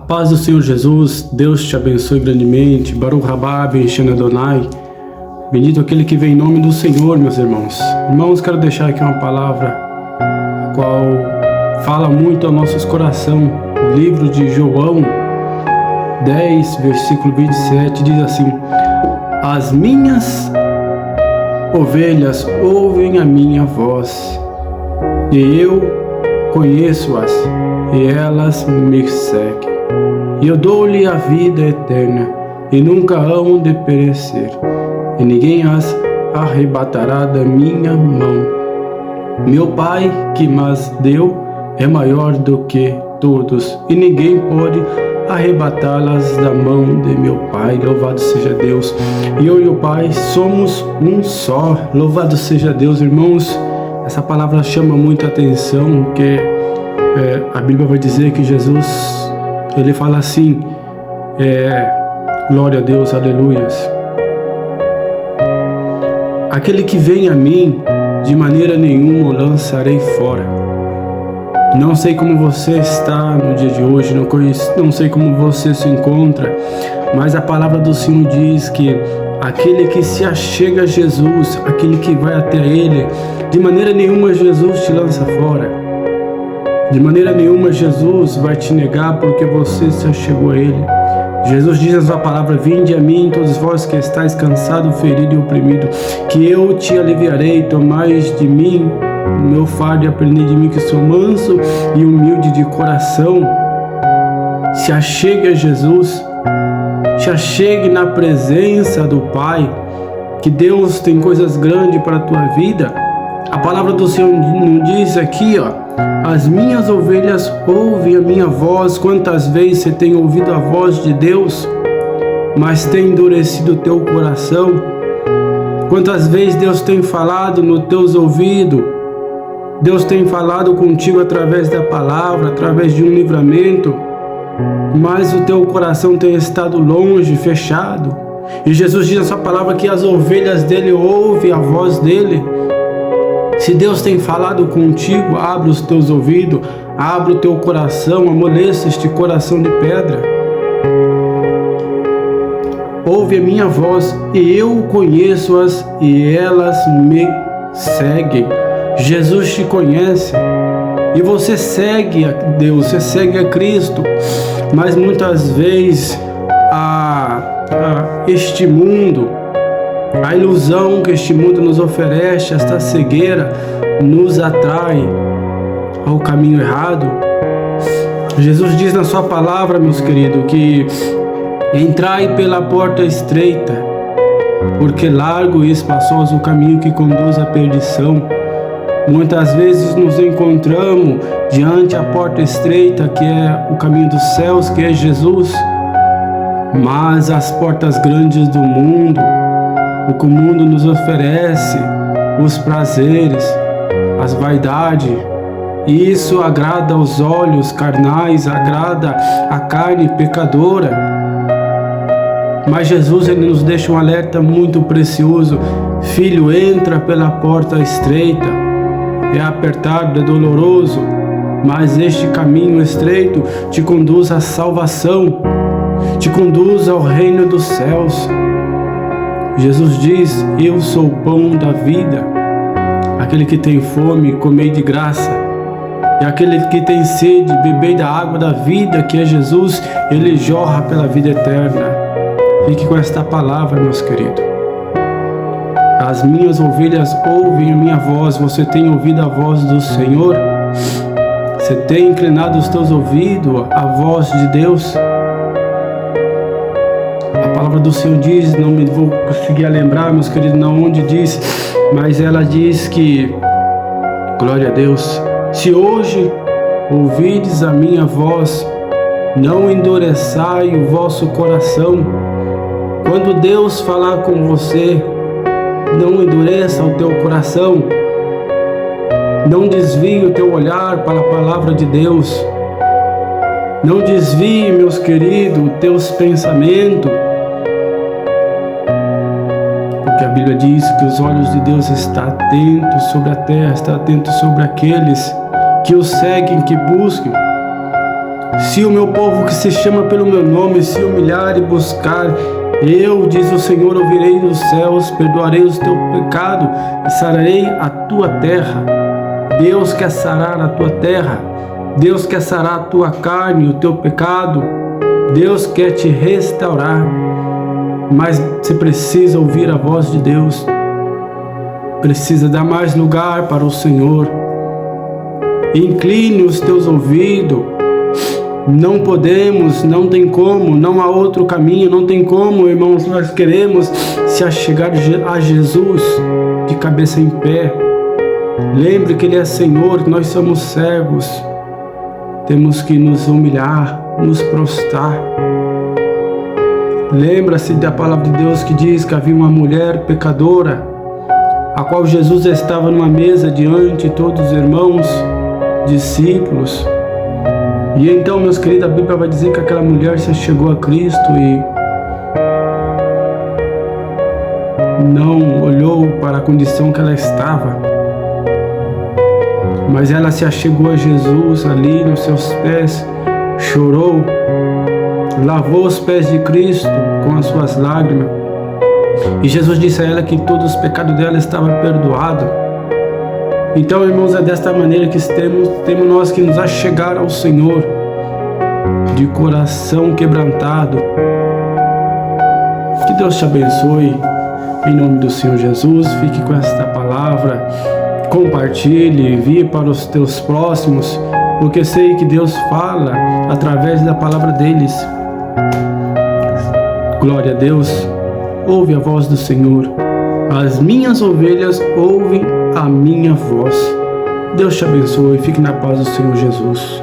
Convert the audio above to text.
Paz do Senhor Jesus, Deus te abençoe grandemente. Baruch Rabá, Ben Adonai. Bendito aquele que vem em nome do Senhor, meus irmãos. Irmãos, quero deixar aqui uma palavra a qual fala muito aos nossos corações. Livro de João 10, versículo 27, diz assim: As minhas ovelhas ouvem a minha voz, e eu conheço-as, e elas me seguem. E eu dou-lhe a vida eterna, e nunca hão de perecer, e ninguém as arrebatará da minha mão. Meu Pai, que mas deu, é maior do que todos, e ninguém pode arrebatá-las da mão de meu Pai. Louvado seja Deus. E eu e o Pai somos um só. Louvado seja Deus, irmãos. Essa palavra chama muita atenção, porque a Bíblia vai dizer que Jesus, ele fala assim, glória a Deus, aleluias. Aquele que vem a mim, de maneira nenhuma o lançarei fora. Não sei como você está no dia de hoje, não sei como você se encontra, mas a palavra do Senhor diz que aquele que se achega a Jesus, aquele que vai até Ele, de maneira nenhuma Jesus te lança fora. De maneira nenhuma Jesus vai te negar porque você se achegou a Ele. Jesus diz na sua palavra: Vinde a mim, todos vós que estáis cansado, ferido e oprimido, que eu te aliviarei. Tomais de mim o meu fardo e aprendei de mim, que sou manso e humilde de coração. Se achegue a Jesus, se achegue na presença do Pai, que Deus tem coisas grandes para a tua vida. A palavra do Senhor não diz aqui, as minhas ovelhas ouvem a minha voz. Quantas vezes você tem ouvido a voz de Deus, mas tem endurecido o teu coração? Quantas vezes Deus tem falado nos teus ouvidos? Deus tem falado contigo através da palavra, através de um livramento, mas o teu coração tem estado longe, fechado. E Jesus diz na sua palavra que as ovelhas dele ouvem a voz dele. Se Deus tem falado contigo, abre os teus ouvidos, abre o teu coração, amoleça este coração de pedra. Ouve a minha voz, e eu conheço-as, e elas me seguem. Jesus te conhece, e você segue a Deus, você segue a Cristo, mas muitas vezes este mundo, a ilusão que este mundo nos oferece, esta cegueira, nos atrai ao caminho errado. Jesus diz na sua palavra, meus queridos, que entrai pela porta estreita, porque largo e espaçoso o caminho que conduz à perdição. Muitas vezes nos encontramos diante a porta estreita, que é o caminho dos céus, que é Jesus, mas as portas grandes do mundo, o que o mundo nos oferece, os prazeres, as vaidades, isso agrada aos olhos carnais, agrada a carne pecadora. Mas Jesus, ele nos deixa um alerta muito precioso: filho, entra pela porta estreita. É apertado, é doloroso, mas este caminho estreito te conduz à salvação, te conduz ao reino dos céus. Jesus diz: eu sou o pão da vida. Aquele que tem fome, comei de graça. E aquele que tem sede, bebei da água da vida, que é Jesus, ele jorra pela vida eterna. Fique com esta palavra, meus queridos. As minhas ovelhas ouvem a minha voz. Você tem ouvido a voz do Senhor? Você tem inclinado os teus ouvidos à voz de Deus? A palavra do Senhor diz, não me vou conseguir lembrar, meus queridos, não onde diz, mas ela diz que, glória a Deus, se hoje ouvides a minha voz, não endureçai o vosso coração. Quando Deus falar com você, não endureça o teu coração, não desvie o teu olhar para a palavra de Deus, não desvie, meus queridos, os teus pensamentos, porque a Bíblia diz que os olhos de Deus estão atentos sobre a terra, estão atentos sobre aqueles que o seguem, que buscam. Se o meu povo que se chama pelo meu nome se humilhar e buscar, eu, diz o Senhor, ouvirei dos céus, perdoarei os teus pecados e sararei a tua terra. Deus quer sarar a tua terra. Deus quer sarar a tua carne, o teu pecado. Deus quer te restaurar. Mas você precisa ouvir a voz de Deus. Precisa dar mais lugar para o Senhor. Incline os teus ouvidos. Não podemos, não tem como, não há outro caminho, não tem como, irmãos. Nós queremos se achegar a Jesus de cabeça em pé. Lembre que Ele é Senhor, nós somos servos. Temos que nos humilhar, nos prostrar. Lembra-se da palavra de Deus que diz que havia uma mulher pecadora, a qual Jesus estava numa mesa diante de todos os irmãos, discípulos. E então, meus queridos, a Bíblia vai dizer que aquela mulher se chegou a Cristo e não olhou para a condição que ela estava, mas ela se achegou a Jesus ali nos seus pés, chorou, lavou os pés de Cristo com as suas lágrimas, e Jesus disse a ela que todos os pecados dela estavam perdoados. Então, irmãos, é desta maneira que temos nós que nos achegar ao Senhor de coração quebrantado. Que Deus te abençoe, em nome do Senhor Jesus. Fique com esta palavra, compartilhe, envie para os teus próximos, porque sei que Deus fala através da palavra deles. Glória a Deus. Ouve a voz do Senhor. As minhas ovelhas ouvem a minha voz. Deus te abençoe. Fique na paz do Senhor Jesus.